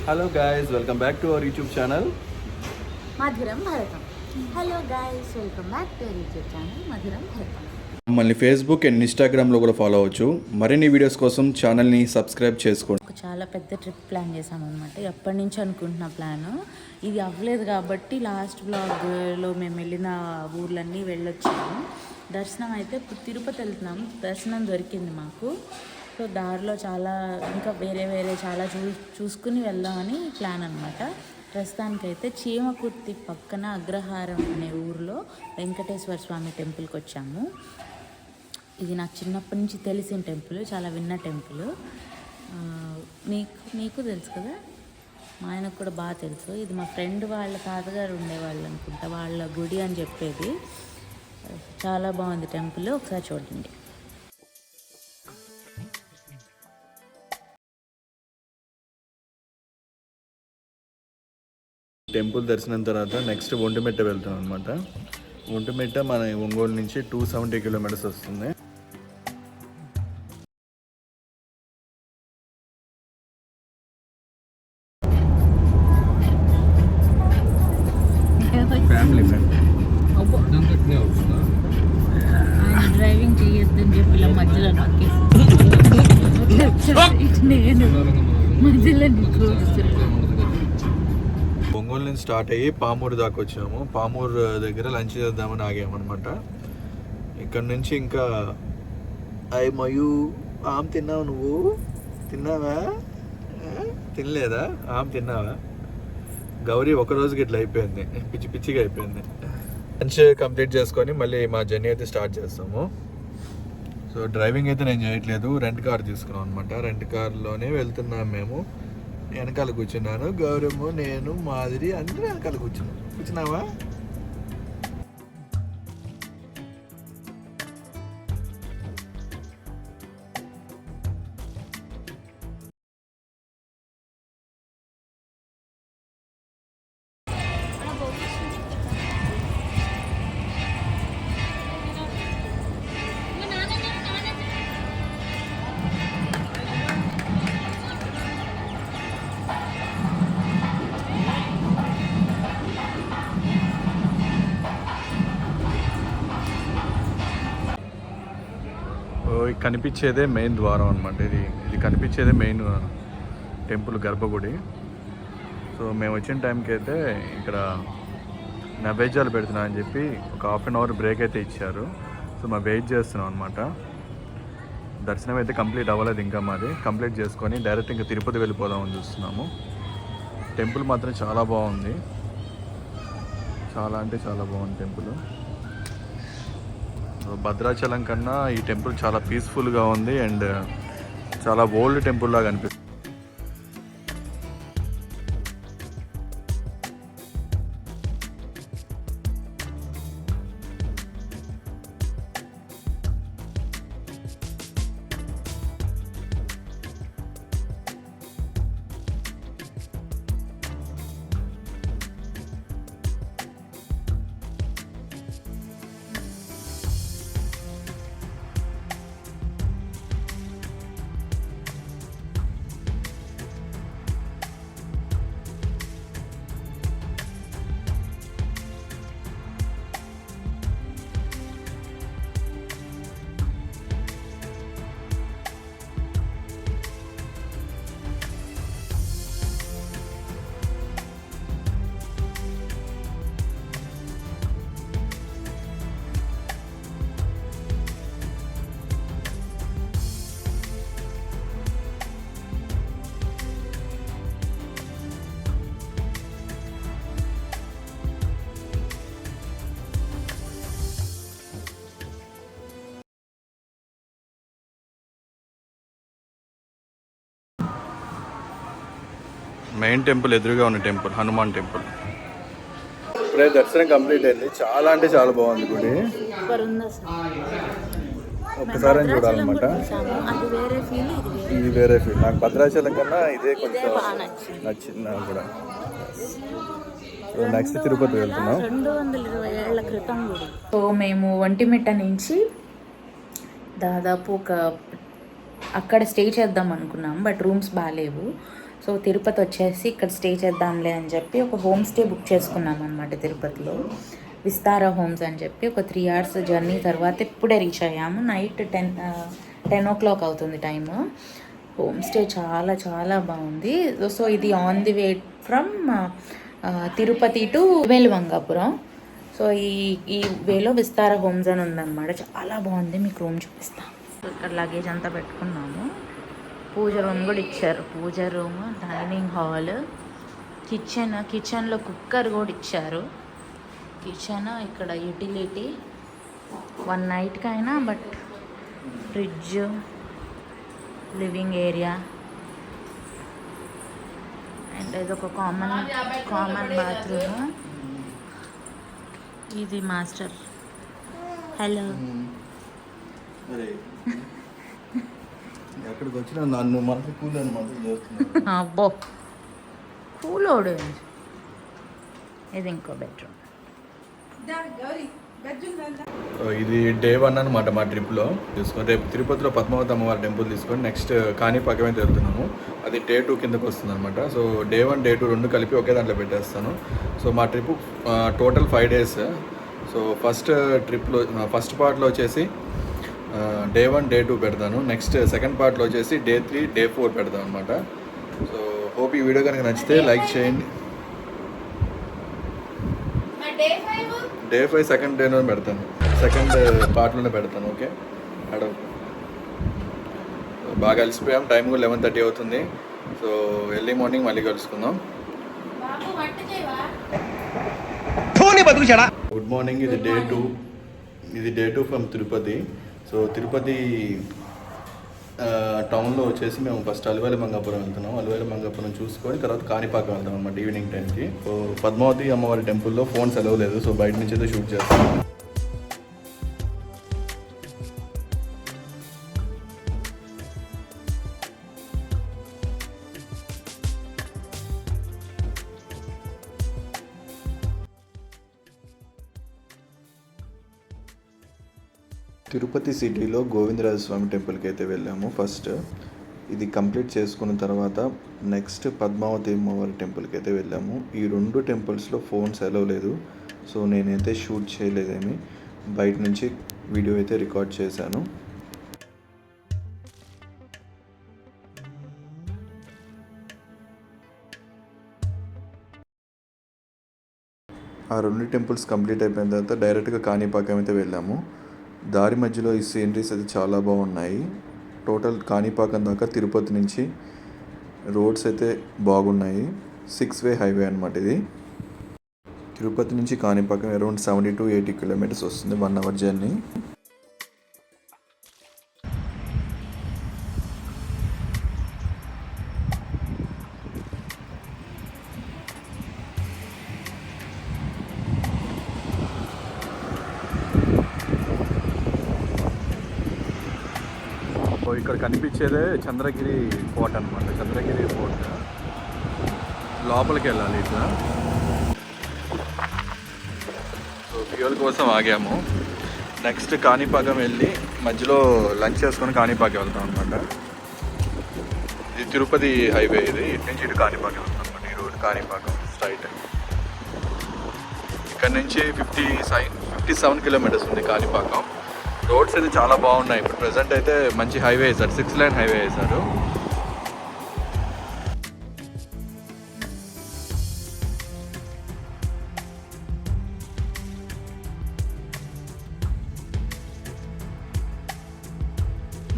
Hello guys, welcome back to our YouTube channel. Madhuram Bharatam. Hello guys, welcome back to YouTube channel Madhuram Bharatam. మమ్మల్ని Facebook and ఇన్స్టాగ్రామ్లో కూడా follow అవ్వచ్చు. మరిన్ని videos కోసం ఛానల్ని సబ్స్క్రైబ్ చేసుకోండి. ఒక చాలా పెద్ద ట్రిప్ ప్లాన్ చేసామన్నమాట. ఎప్పటి నుంచి అనుకుంటున్న ప్లాను ఇది అవ్వలేదు కాబట్టి లాస్ట్ బ్లాగ్లో మేము వెళ్ళిన ఊర్లన్నీ వెళ్ళొచ్చాము. దర్శనం అయితే ఇప్పుడు తిరుపతి వెళ్తున్నాం. దర్శనం దొరికింది మాకు. సో దారిలో చాలా ఇంకా వేరే చాలా చూసుకుని వెళ్దామని ప్లాన్ అనమాట. ప్రస్తుతానికైతే చీమకుర్తి పక్కన అగ్రహారం అనే ఊరిలో వెంకటేశ్వర స్వామి టెంపుల్కి వచ్చాము. ఇది నాకు చిన్నప్పటి నుంచి తెలిసిన టెంపుల్, చాలా విన్న టెంపుల్. నీకు తెలుసు కదా, మా ఆయనకు కూడా బాగా తెలుసు. ఇది మా ఫ్రెండ్ వాళ్ళ తాతగారు ఉండేవాళ్ళు అనుకుంటా, వాళ్ళ గుడి అని చెప్పేది. చాలా బాగుంది టెంపుల్, ఒకసారి చూడండి. టెంపుల్ దర్శనం తర్వాత నెక్స్ట్ ఒంటిమిట్ట వెళ్తాం అనమాట. ఒంటిమిట్ట మన ఒంగోలు నుంచి 270 కిలోమీటర్స్ వస్తుంది. ఫ్యామిలీ డ్రైవింగ్ చేయొద్దని చెప్పి మధ్యలో నేను మధ్యలో ఒంగోలు నుంచి స్టార్ట్ అయ్యి పామూరు దాకా వచ్చాము. పామూరు దగ్గర లంచ్ చేద్దామని ఆగామన్నమాట. ఇక్కడ నుంచి ఇంకా మయూ ఆమె తిన్నావు, నువ్వు తిన్నావా? తినలేదా? ఆమె తిన్నావా? గౌరీ ఒక రోజుకి ఇట్లా అయిపోయింది, పిచ్చిగా అయిపోయింది. లంచ్ కంప్లీట్ చేసుకొని మళ్ళీ మా జర్నీ అయితే స్టార్ట్ చేస్తాము. సో డ్రైవింగ్ అయితే నేను చేయట్లేదు, రెంట్ కార్ తీసుకున్నాం అనమాట. రెంట్ కార్లోనే వెళ్తున్నాం మేము. వెనకాల కూర్చున్నాను, గౌరమ్మ, నేను, మాదిరి అందరూ వెనకాల కూర్చున్నావా? కనిపించేదే మెయిన్ ద్వారం అనమాట. ఇది కనిపించేదే మెయిన్ టెంపుల్ గర్భగుడి. సో మేము వచ్చిన టైంకి అయితే ఇక్కడ నైవేద్యాలు పెడుతున్నా అని చెప్పి ఒక హాఫ్ అన్ అవర్ బ్రేక్ అయితే ఇచ్చారు. సో మేము వెయిట్ చేస్తున్నాం అనమాట. దర్శనం అయితే కంప్లీట్ అవ్వలేదు ఇంకా, మాది కంప్లీట్ చేసుకొని డైరెక్ట్ ఇంకా తిరుపతి వెళ్ళిపోదామని చూస్తున్నాము. టెంపుల్ మాత్రం చాలా బాగుంది, చాలా అంటే చాలా బాగుంది టెంపుల్. భద్రాచలం కన్నా ఈ టెంపుల్ చాలా పీస్ఫుల్గా ఉంది అండ్ చాలా ఓల్డ్ టెంపుల్ లాగా అనిపిస్తుంది. మెయిన్ టెంపుల్ ఎదురుగా ఉన్న టెంపుల్ హనుమాన్ టెంపుల్. ఇప్పుడే దర్శనం కంప్లీట్ అయింది. చాలా అంటే చాలా బాగుంది గుడి. ఒక్కసారి చూడాలన్నమాట. ఇది వేరే ఫీల్. నాకు భద్రాచలం కన్నా ఇదే కొంచెం నచ్చింది నాకు కూడా. నెక్స్ట్ తిరుపతి వెళ్తున్నాం. 220 ఏళ్ల క్రితం గుడి. సో మేము ఒంటిమిట్ట నుంచి దాదాపు అక్కడ స్టే చేద్దాం అనుకున్నాం, బట్ రూమ్స్ బాగాలేవు. సో తిరుపతి వచ్చేసి ఇక్కడ స్టే చేద్దాంలే అని చెప్పి ఒక హోమ్ స్టే బుక్ చేసుకున్నాం అనమాట తిరుపతిలో. విస్తారా హోమ్స్ అని చెప్పి ఒక 3 hours జర్నీ తర్వాత ఇప్పుడే రీచ్ అయ్యాము. నైట్ 10 o'clock అవుతుంది టైము. హోమ్ స్టే చాలా చాలా బాగుంది. సో ఇది on the way from Tirupati to Veluvangapuram. So ఈ వేలో విస్తారా హోమ్స్ అని ఉందన్నమాట. చాలా బాగుంది, మీకు రూమ్ చూపిస్తాను. ఇక్కడ లగేజ్ అంతా పెట్టుకున్నాము. పూజ రూమ్ కూడా ఇచ్చారు. పూజ రూమ్, డైనింగ్ హాల్, కిచెన్లో కుక్కర్ కూడా ఇచ్చారు. కిచెన్, ఇక్కడ యూటిలిటీ 1 nightకైనా, but fridge, living area and ఇదొక కామన్ బాత్రూమ్. ఇది మాస్టర్. హలో. ఎక్కడికి వచ్చినా నన్ను మనకి కూల్ అని మాత్రం చేస్తున్నాను. అబ్బో కూలోడు. ఇది ఇంకో బెడ్రూమ్. ఇది డే 1 అనమాట మా ట్రిప్లో. తీసుకొని రేపు తిరుపతిలో పద్మావతి అమ్మవారి టెంపుల్ తీసుకొని నెక్స్ట్ కాణిపాకమే వెళ్తున్నాము. అది డే 2 కిందకు వస్తుంది అనమాట. సో డే 1 డే 2 రెండు కలిపి ఒకే దాంట్లో పెట్టేస్తాను. సో మా trip total 5 days. So first పార్ట్లో వచ్చేసి డే 1 డే 2 పెడతాను. నెక్స్ట్ సెకండ్ పార్ట్లో వచ్చేసి డే 3 డే 4 పెడతాను అనమాట. సో హోప్ ఈ వీడియో కనుక నచ్చితే లైక్ చేయండి. డే 5 సెకండ్ డేలో పెడతాను, సెకండ్ పార్ట్లోనే పెడతాను. ఓకే, బాగా అలసిపోయాం. టైం కూడా 11:30 అవుతుంది. సో ఎర్లీ మార్నింగ్ మళ్ళీ కలుసుకుందాం. Good morning. ఇది day 2 from Tirupati. So Tirupati టౌన్లో వచ్చేసి మేము ఫస్ట్ అలివేలు మంగాపురం వెళ్తున్నాం. అలివేలు మంగాపురం చూసుకొని తర్వాత కాణిపాకం వెళ్తాం అన్నమాట ఈవినింగ్ టైంకి. సో పద్మావతి అమ్మవారి టెంపుల్లో ఫోన్స్ అలవ్ లేదు. సో బయట నుంచి అయితే షూట్ చేస్తాం. తిరుపతి సిటీలో గోవిందరాజ స్వామి టెంపుల్కి అయితే వెళ్ళాము ఫస్ట్. ఇది కంప్లీట్ చేసుకున్న తర్వాత నెక్స్ట్ పద్మావతి అమ్మవారి టెంపుల్కి అయితే వెళ్ళాము. ఈ 2 టెంపుల్స్లో ఫోన్స్ అలవ్ లేదు. సో నేనైతే షూట్ చేయలేదేమి, బయట నుంచి వీడియో అయితే రికార్డ్ చేశాను. ఆ 2 టెంపుల్స్ కంప్లీట్ అయిపోయిన తర్వాత డైరెక్ట్గా కాణిపాకం అయితే వెళ్ళాము. దారి మధ్యలో ఈ సీనరీస్ అయితే చాలా బాగున్నాయి. టోటల్ కాణిపాకం దాకా తిరుపతి నుంచి రోడ్స్ అయితే బాగున్నాయి. 6-way హైవే అనమాట ఇది. తిరుపతి నుంచి కాణిపాకం అరౌండ్ 70 to 80 kilometers వస్తుంది, 1 hour జర్నీ. ఇక్కడ కనిపించేదే చంద్రగిరి ఫోర్ట్ అనమాట. చంద్రగిరి ఫోర్ట్ లోపలికి వెళ్ళాలి ఇట్లా. సో ఫ్యూయల్ కోసం ఆగాము. నెక్స్ట్ కాణిపాకం వెళ్ళి మధ్యలో లంచ్ చేసుకొని కాణిపాకం వెళ్తాం అనమాట. ఇది తిరుపతి హైవే. ఇది ఇటు నుంచి ఇటు కాణిపాకం వెళ్తాం అనమాట. ఈ రోడ్ కాణిపాకం స్ట్రైట్. ఇక్కడ నుంచి 57 kilometers ఉంది కాణిపాకం. రోడ్స్ అయితే చాలా బాగున్నాయి. ఇప్పుడు ప్రెసెంట్ అయితే మంచి హైవే వేశారు, 6-lane హైవే వేశారు.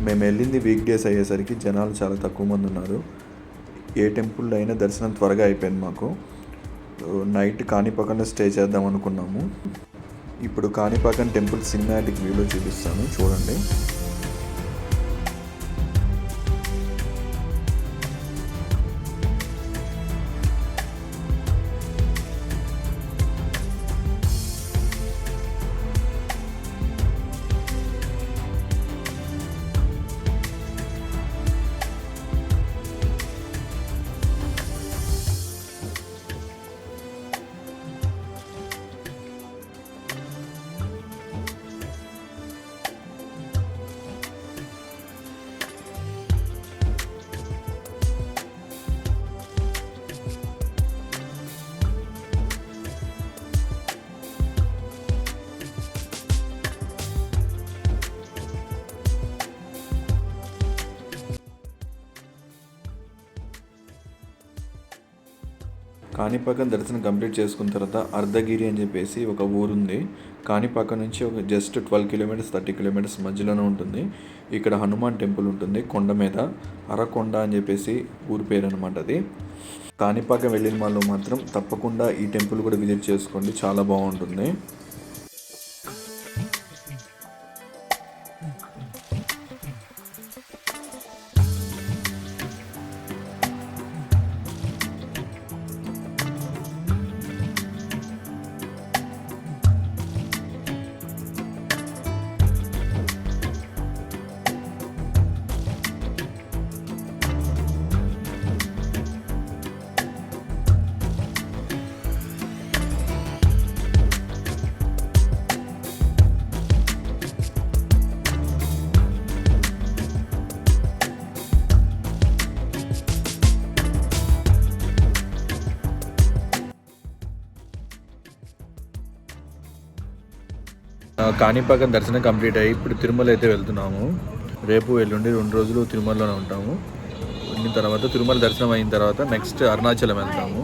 మేము వెళ్ళింది వీక్ డేస్ అయ్యేసరికి జనాలు చాలా తక్కువ మంది ఉన్నారు. ఏ టెంపుల్ అయినా దర్శనం త్వరగా అయిపోయింది మాకు. నైట్ కాణిపాకంలో స్టే చేద్దాం అనుకున్నాము. ఇప్పుడు కాణిపాకం టెంపుల్ సినిమాటిక్ వ్యూలో చూపిస్తాను, చూడండి. కాణిపాకం దర్శనం కంప్లీట్ చేసుకున్న తర్వాత అర్ధగిరి అని చెప్పేసి ఒక ఊరుంది. కాణిపాకం నుంచి ఒక జస్ట్ 12 కిలోమీటర్స్ 30 కిలోమీటర్స్ మధ్యలోనే ఉంటుంది. ఇక్కడ హనుమాన్ టెంపుల్ ఉంటుంది కొండ మీద. అరకొండ అని చెప్పేసి ఊరి పేరు అనమాట అది. కాణిపాకం వెళ్ళిన వాళ్ళు మాత్రం తప్పకుండా ఈ టెంపుల్ కూడా విజిట్ చేసుకోండి, చాలా బాగుంటుంది. కాణిపాకం దర్శనం కంప్లీట్ అయ్యి ఇప్పుడు తిరుమల అయితే వెళ్తున్నాము. రేపు ఎల్లుండి 2 రోజులు తిరుమలలోనే ఉంటాము. ఉన్న తర్వాత తిరుమల దర్శనం అయిన తర్వాత నెక్స్ట్ అరుణాచలం వెళ్తాము.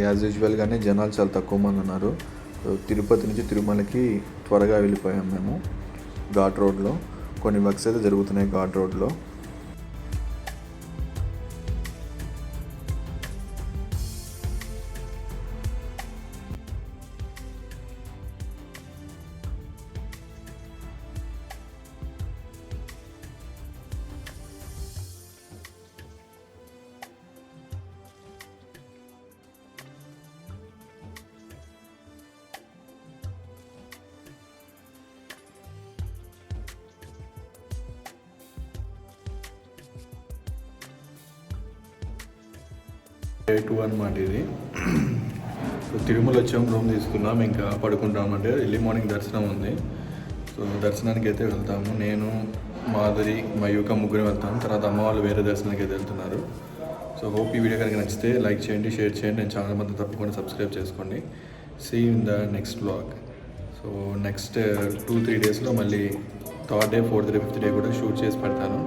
యాజ్ యూజువల్గానే జనాలు చాలా తక్కువ మంది ఉన్నారు. తిరుపతి నుంచి తిరుమలకి త్వరగా వెళ్ళిపోయాం మేము. ఘాట్ రోడ్లో కొన్ని వర్క్స్ అయితే జరుగుతున్నాయి. ఘాట్ రోడ్లో డే 2 అనమాట ఇది. సో తిరుమల వచ్చాము, రూమ్ తీసుకున్నాం, ఇంకా పడుకుంటామంటే ఎర్లీ మార్నింగ్ దర్శనం ఉంది. సో దర్శనానికి అయితే వెళ్తాము. నేను, మాధురి, మయూక ముగ్గురు వెళ్తాము. తర్వాత అమ్మ వాళ్ళు వేరే దర్శనానికి అయితే వెళ్తున్నారు. సో హోప్ ఈ వీడియో కనుక నచ్చితే లైక్ చేయండి, షేర్ చేయండి. నేను ఛానల్ మాత్రం తప్పకుండా సబ్స్క్రైబ్ చేసుకోండి. See in the next vlog. So next 2-3 డేస్లో మళ్ళీ 3rd day 4th day 5th day కూడా షూట్ చేసి పెడతాను.